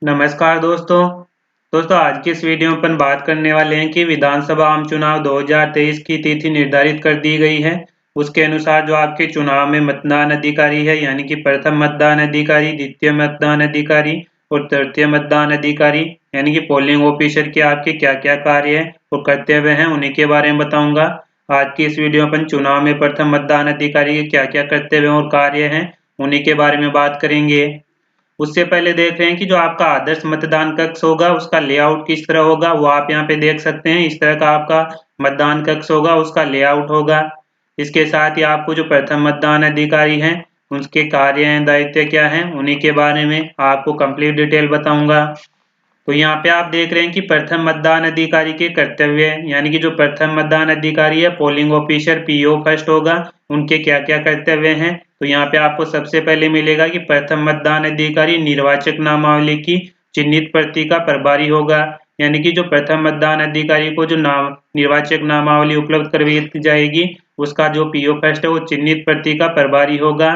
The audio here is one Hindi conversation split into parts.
नमस्कार दोस्तों आज की इस वीडियो में अपन बात करने वाले हैं कि विधानसभा आम चुनाव 2023 की तिथि निर्धारित कर दी गई है। उसके अनुसार जो आपके चुनाव में मतदान अधिकारी है यानी कि प्रथम मतदान अधिकारी, द्वितीय मतदान अधिकारी और तृतीय मतदान अधिकारी यानी कि पोलिंग ऑफिसर के आपके क्या-क्या कार्य है और कर्तव्य हैं उन्हीं के बारे में बताऊंगा। आज की इस वीडियो में अपन चुनाव में प्रथम मतदान अधिकारी के क्या-क्या कर्तव्य और कार्य हैं उन्हीं के बारे में बात करेंगे। उससे पहले देख रहे हैं कि जो आपका आदर्श मतदान कक्ष होगा उसका लेआउट किस तरह होगा, वो आप यहाँ पे देख सकते हैं। इस तरह का आपका मतदान कक्ष होगा, उसका लेआउट होगा। इसके साथ ही आपको जो प्रथम मतदान अधिकारी हैं उनके कार्य एवं दायित्व क्या हैं उन्हीं के बारे में आपको कंप्लीट डिटेल बताऊंगा। तो यहाँ पे आप देख रहे हैं कि प्रथम मतदान अधिकारी के कर्तव्य यानी कि जो प्रथम मतदान अधिकारी है पोलिंग ऑफिसर पीओ फर्स्ट होगा, उनके क्या क्या कर्तव्य हैं। तो यहाँ पे आपको सबसे पहले मिलेगा कि प्रथम मतदान अधिकारी निर्वाचक नामावली की चिन्हित प्रति का प्रभारी होगा, यानी कि जो प्रथम मतदान अधिकारी को जो निर्वाचक नामावली उपलब्ध करवाई जाएगी उसका जो पीओ फर्स्ट है वो चिन्हित प्रति का प्रभारी होगा।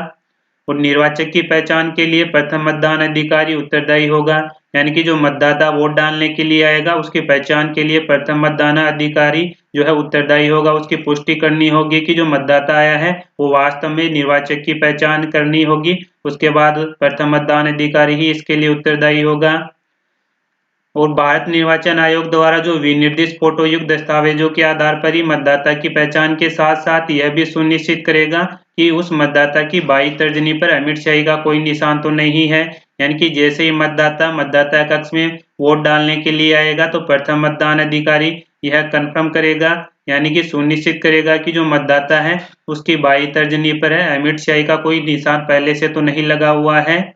और निर्वाचक की पहचान के लिए प्रथम मतदान अधिकारी उत्तरदायी होगा, यानी कि जो मतदाता वोट डालने के लिए आएगा उसकी पहचान के लिए प्रथम मतदान अधिकारी जो है उत्तरदायी होगा। उसकी पुष्टि करनी होगी कि जो मतदाता आया है वो वास्तव में निर्वाचक की पहचान करनी होगी। उसके बाद प्रथम मतदान अधिकारी ही इसके लिए उत्तरदायी होगा। और भारत निर्वाचन आयोग द्वारा जो विनिर्दिष्ट फोटो युक्त दस्तावेजों के आधार पर ही मतदाता की पहचान के साथ साथ यह भी सुनिश्चित करेगा कि उस मतदाता की बाई तर्जनी पर अमिट शाही का कोई निशान तो नहीं है। यानी कि जैसे ही मतदाता कक्ष में वोट डालने के लिए आएगा तो प्रथम मतदान अधिकारी यह कंफर्म करेगा यानी कि सुनिश्चित करेगा कि जो मतदाता है उसकी बाई तर्जनी पर है अमिट शाही का कोई निशान पहले से तो नहीं लगा हुआ है।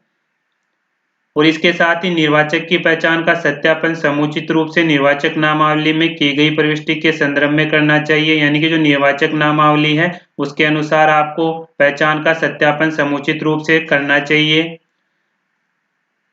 और इसके साथ ही निर्वाचक की पहचान का सत्यापन समुचित रूप से निर्वाचक नामावली में की गई प्रविष्टि के संदर्भ में करना चाहिए, यानी कि जो निर्वाचक नामावली है उसके अनुसार आपको पहचान का सत्यापन समुचित रूप से करना चाहिए।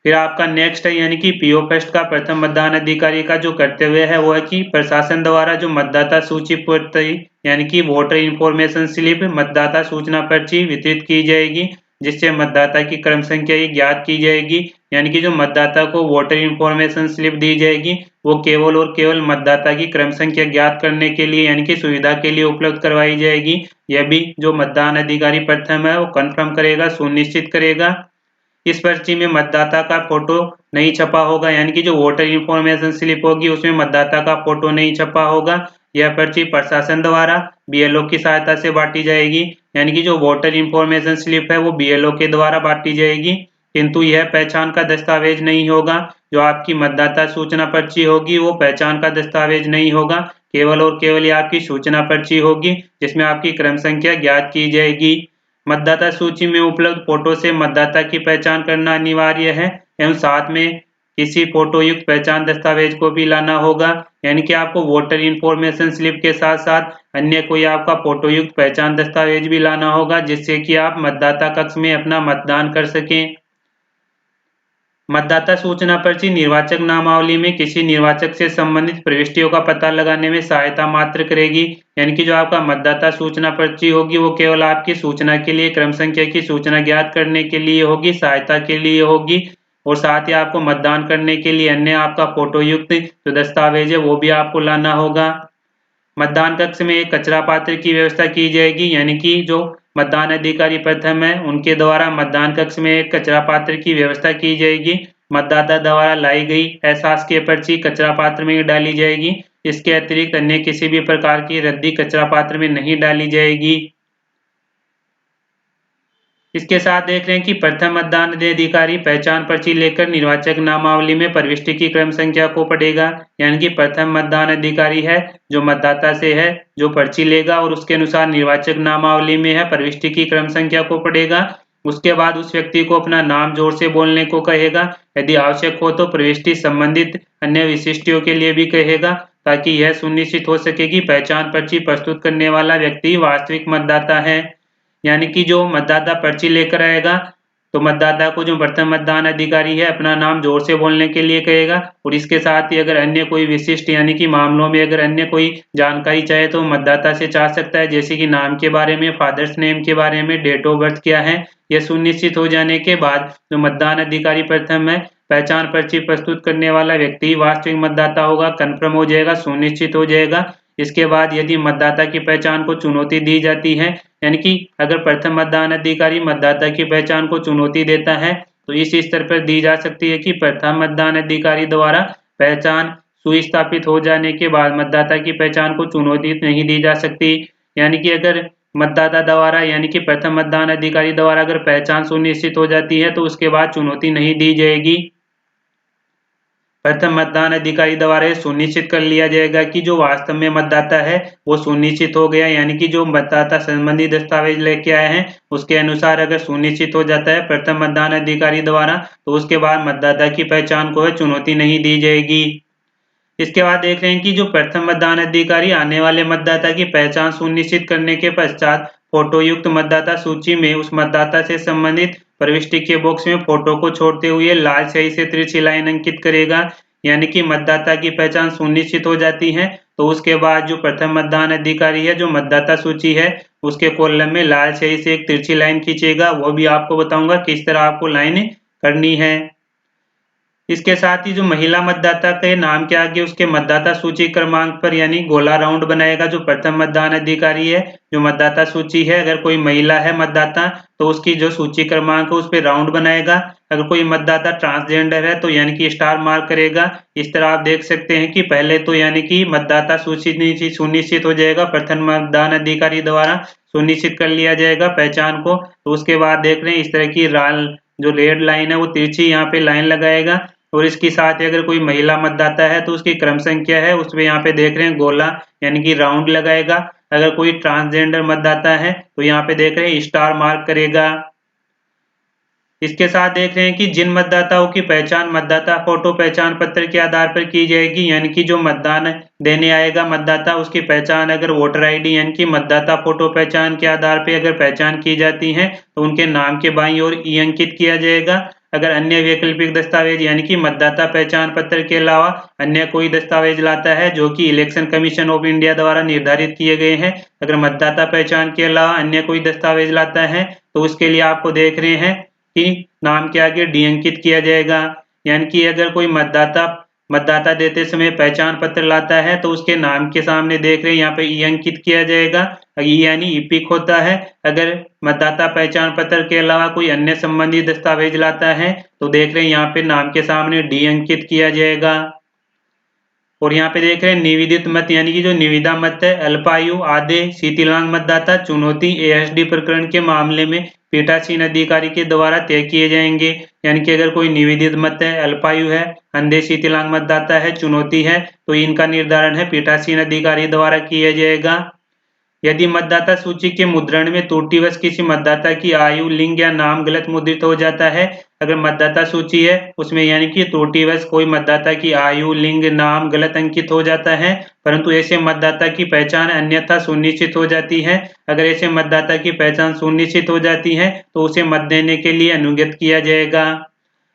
फिर आपका नेक्स्ट है यानी कि पीओ फर्स्ट का प्रथम मतदान अधिकारी का जो कर्तव्य है वो है कि प्रशासन द्वारा जो मतदाता सूची पर्ची यानी कि वोटर इंफॉर्मेशन स्लिप मतदाता सूचना पर्ची वितरित की जाएगी, जिससे मतदाता की क्रम संख्या ज्ञात की जाएगी। यानी कि जो मतदाता को वोटर इंफॉर्मेशन स्लिप दी जाएगी वो केवल और केवल मतदाता की क्रम संख्या ज्ञात करने के लिए यानी कि सुविधा के लिए उपलब्ध करवाई जाएगी। यह भी जो मतदान अधिकारी प्रथम है वो कंफर्म करेगा, सुनिश्चित करेगा। इस पर्ची में मतदाता का फोटो नहीं छपा होगा, यानी कि जो वोटर इंफॉर्मेशन स्लिप होगी उसमें मतदाता का फोटो नहीं छपा होगा। यह पर्ची प्रशासन द्वारा बीएलओ की सहायता से बांटी जाएगी, यानी कि जो वोटर इंफॉर्मेशन स्लिप है वो बीएलओ के द्वारा बांटी जाएगी, किंतु यह पहचान का दस्तावेज नहीं होगा। जो आपकी मतदाता सूचना पर्ची होगी वो पहचान का दस्तावेज नहीं होगा, केवल और केवल ये आपकी सूचना पर्ची होगी जिसमें आपकी क्रम संख्या ज्ञात की जाएगी। मतदाता सूची में उपलब्ध फोटो से मतदाता की पहचान करना अनिवार्य है एवं साथ में किसी फोटो युक्त पहचान दस्तावेज को भी लाना होगा, यानी कि आपको वोटर इंफॉर्मेशन स्लिप के साथ साथ अन्य कोई आपका फोटो युक्त पहचान दस्तावेज भी लाना होगा, जिससे कि आप मतदाता कक्ष में अपना मतदान कर सकें। मतदाता सूचना पर्ची निर्वाचक नामावली में किसी निर्वाचक से संबंधित प्रविष्टियों का पता लगाने में सहायता मात्र करेगी, यानी कि जो आपका मतदाता सूचना पर्ची होगी वो केवल आपकी सूचना के लिए क्रम संख्या की सूचना ज्ञात करने के लिए होगी, सहायता के लिए होगी। और साथ ही आपको मतदान करने के लिए अन्य आपका फोटो युक्त जो दस्तावेज है वो भी आपको लाना होगा। मतदान कक्ष में एक कचरा पात्र की व्यवस्था की जाएगी, यानी कि जो मतदान अधिकारी प्रथम है उनके द्वारा मतदान कक्ष में एक कचरा पात्र की व्यवस्था की जाएगी। मतदाता द्वारा लाई गई अशासकीय पर्ची कचरा पात्र में डाली जाएगी। इसके अतिरिक्त अन्य किसी भी प्रकार की रद्दी कचरा पात्र में नहीं डाली जाएगी। इसके साथ देख रहे हैं कि प्रथम मतदान अधिकारी पहचान पर्ची लेकर निर्वाचक नामावली में प्रविष्टि की क्रम संख्या को पढ़ेगा, यानी कि प्रथम मतदान अधिकारी है जो मतदाता से है जो पर्ची लेगा और उसके अनुसार निर्वाचक नामावली में है प्रविष्टि की क्रम संख्या को पढ़ेगा। उसके बाद उस व्यक्ति को अपना नाम जोर से बोलने को कहेगा, यदि आवश्यक हो तो प्रविष्टि संबंधित अन्य विशिष्टियों के लिए भी कहेगा, ताकि यह सुनिश्चित हो सके कि पहचान पर्ची प्रस्तुत करने वाला व्यक्ति वास्तविक मतदाता है। यानी कि जो मतदाता पर्ची लेकर आएगा तो मतदाता को जो प्रथम मतदान अधिकारी है अपना नाम जोर से बोलने के लिए कहेगा, और इसके साथ ही अगर अन्य कोई विशिष्ट यानी कि मामलों में अगर अन्य कोई जानकारी चाहे तो मतदाता से चाह सकता है, जैसे कि नाम के बारे में, फादर्स नेम के बारे में, डेट ऑफ बर्थ क्या है। यह सुनिश्चित हो जाने के बाद जो मतदान अधिकारी प्रथम है पहचान पर्ची प्रस्तुत करने वाला व्यक्ति वास्तविक मतदाता होगा, कन्फर्म हो जाएगा, सुनिश्चित हो जाएगा। इसके बाद यदि मतदाता की पहचान को चुनौती दी जाती है, यानी कि अगर प्रथम मतदान अधिकारी मतदाता की पहचान को चुनौती देता है तो इस स्तर पर दी जा सकती है कि प्रथम मतदान अधिकारी द्वारा पहचान सुस्थापित हो जाने के बाद मतदाता की पहचान को चुनौती नहीं दी जा सकती। यानी कि अगर मतदाता द्वारा यानी कि प्रथम मतदान अधिकारी द्वारा अगर पहचान सुनिश्चित हो जाती है तो उसके बाद चुनौती नहीं दी जाएगी। प्रथम मतदान अधिकारी द्वारा सुनिश्चित कर लिया जाएगा कि जो वास्तव में मतदाता है वो सुनिश्चित हो गया, यानी कि जो मतदाता संबंधी दस्तावेज लेके आए हैं उसके अनुसार अगर सुनिश्चित हो जाता है प्रथम मतदान अधिकारी द्वारा तो उसके बाद मतदाता की पहचान को चुनौती नहीं दी जाएगी। इसके बाद देख रहे हैं कि जो प्रथम मतदान अधिकारी आने वाले मतदाता की पहचान सुनिश्चित करने के पश्चात फोटो युक्त मतदाता सूची में उस मतदाता से संबंधित प्रविष्टि के बॉक्स में फोटो को छोड़ते हुए लाल स्याही से तिरछी लाइन अंकित करेगा। यानी कि मतदाता की पहचान सुनिश्चित हो जाती है तो उसके बाद जो प्रथम मतदान अधिकारी है जो मतदाता सूची है उसके कॉलम में लाल स्याही से एक तिरछी लाइन खींचेगा। वो भी आपको बताऊंगा किस तरह आपको लाइन करनी है। इसके साथ ही जो महिला मतदाता के नाम के आगे उसके मतदाता सूची क्रमांक पर यानी गोला राउंड बनाएगा जो प्रथम मतदान अधिकारी है। जो मतदाता सूची है अगर कोई महिला है मतदाता तो उसकी जो सूची क्रमांक है उस पर राउंड बनाएगा। अगर कोई मतदाता ट्रांसजेंडर है तो यानी कि स्टार मार्क करेगा। इस तरह आप देख सकते हैं कि पहले तो यानी कि मतदाता सूची सुनिश्चित हो जाएगा, प्रथम मतदान अधिकारी द्वारा सुनिश्चित कर लिया जाएगा पहचान को। तो उसके बाद देख रहे हैं इस तरह की लाल जो रेड लाइन है वो तिरछी यहाँ पे लाइन लगाएगा और इसके साथ ही अगर कोई महिला मतदाता है तो उसकी क्रम संख्या है उसमें यहाँ पे देख रहे हैं गोला यानी कि राउंड लगाएगा। अगर कोई ट्रांसजेंडर मतदाता है तो यहाँ पे देख रहे हैं स्टार मार्क करेगा। इसके साथ देख रहे हैं कि जिन मतदाताओं की पहचान मतदाता फोटो पहचान पत्र के आधार पर की जाएगी, यानी कि जो मतदान देने आएगा मतदाता उसकी पहचान अगर वोटर आईडी यानी कि मतदाता फोटो पहचान के आधार पर अगर पहचान की जाती है तो उनके नाम के बाईं ओर ई अंकित किया जाएगा। अगर अन्य वैकल्पिक दस्तावेज यानी कि मतदाता पहचान पत्र के अलावा अन्य कोई दस्तावेज लाता है जो कि इलेक्शन कमीशन ऑफ इंडिया द्वारा निर्धारित किए गए हैं, अगर मतदाता पहचान के अलावा अन्य कोई दस्तावेज लाता है तो उसके लिए आपको देख रहे हैं कि नाम के आगे डी अंकित किया जाएगा। यानी कि अगर कोई मतदाता देते समय पहचान पत्र लाता है तो उसके नाम के सामने देख रहे हैं यहाँ पे ई अंकित किया जाएगा, ई यानी ईपिक होता है। अगर मतदाता पहचान पत्र के अलावा कोई अन्य संबंधी दस्तावेज लाता है तो देख रहे हैं यहाँ पे नाम के सामने डी अंकित किया जाएगा। और यहाँ पे देख रहे हैं निवेदित मत यानी कि जो निविदा मत है अल्पायु आधे शिथिलांग मतदाता चुनौती एएसडी प्रकरण के मामले में पीठासीन अधिकारी के द्वारा तय किए जाएंगे। यानी कि अगर कोई निवेदित मत है, अल्पायु है, अंधे शिथिलांग मतदाता है, चुनौती है तो इनका निर्धारण है पीठासीन अधिकारी द्वारा किया जाएगा। यदि मतदाता सूची के मुद्रण में त्रुटिवश किसी मतदाता की आयु लिंग या नाम गलत मुद्रित हो जाता है, अगर मतदाता सूची है उसमें यानी कि त्रुटिवश कोई मतदाता की आयु लिंग नाम गलत अंकित हो जाता है परंतु ऐसे मतदाता की पहचान अन्यथा सुनिश्चित हो जाती है। अगर ऐसे मतदाता की पहचान सुनिश्चित हो जाती है तो उसे मत देने के लिए अनुज्ञित किया जाएगा।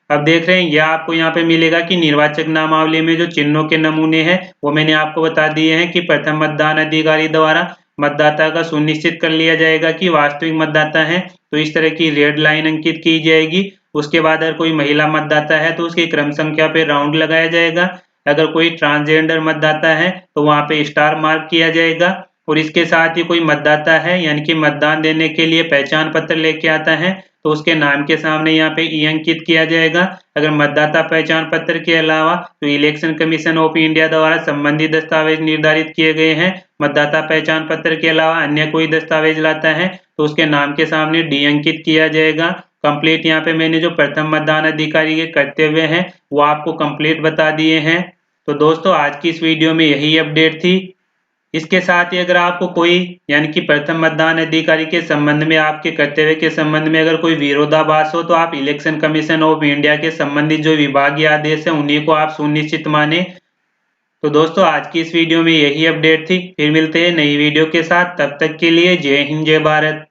अब देख रहे हैं यह आपको यहाँ पे मिलेगा कि निर्वाचक नामावली में जो चिन्हों के नमूने हैं वो मैंने आपको बता दिए हैं कि प्रथम मतदान अधिकारी द्वारा मतदाता का सुनिश्चित कर लिया जाएगा कि वास्तविक मतदाता है तो इस तरह की रेड लाइन अंकित की जाएगी। उसके बाद अगर कोई महिला मतदाता है तो उसकी क्रम संख्या पे राउंड लगाया जाएगा। अगर कोई ट्रांसजेंडर मतदाता है तो वहां पे स्टार मार्क किया जाएगा। और इसके साथ ही कोई मतदाता है यानी कि मतदान देने के लिए पहचान पत्र लेके आता है तो उसके नाम के सामने यहाँ पे ई अंकित किया जाएगा। अगर मतदाता पहचान पत्र के अलावा तो इलेक्शन कमीशन ऑफ इंडिया द्वारा संबंधित दस्तावेज निर्धारित किए गए हैं, मतदाता पहचान पत्र के अलावा अन्य कोई दस्तावेज लाता है तो उसके नाम के सामने डी अंकित किया जाएगा। कंप्लीट यहाँ पे मैंने जो प्रथम मतदान अधिकारी के कर्तव्य हैं वो आपको कंप्लीट बता दिए हैं। तो दोस्तों आज की इस वीडियो में यही अपडेट थी। इसके साथ ही अगर आपको कोई यानी कि प्रथम मतदान अधिकारी के संबंध में आपके कर्तव्य के संबंध में अगर कोई विरोधाभास हो तो आप इलेक्शन कमीशन ऑफ इंडिया के संबंधित जो विभागीय आदेश है उन्हीं को आप सुनिश्चित माने। तो दोस्तों आज की इस वीडियो में यही अपडेट थी। फिर मिलते हैं नई वीडियो के साथ, तब तक के लिए जय हिंद जय भारत।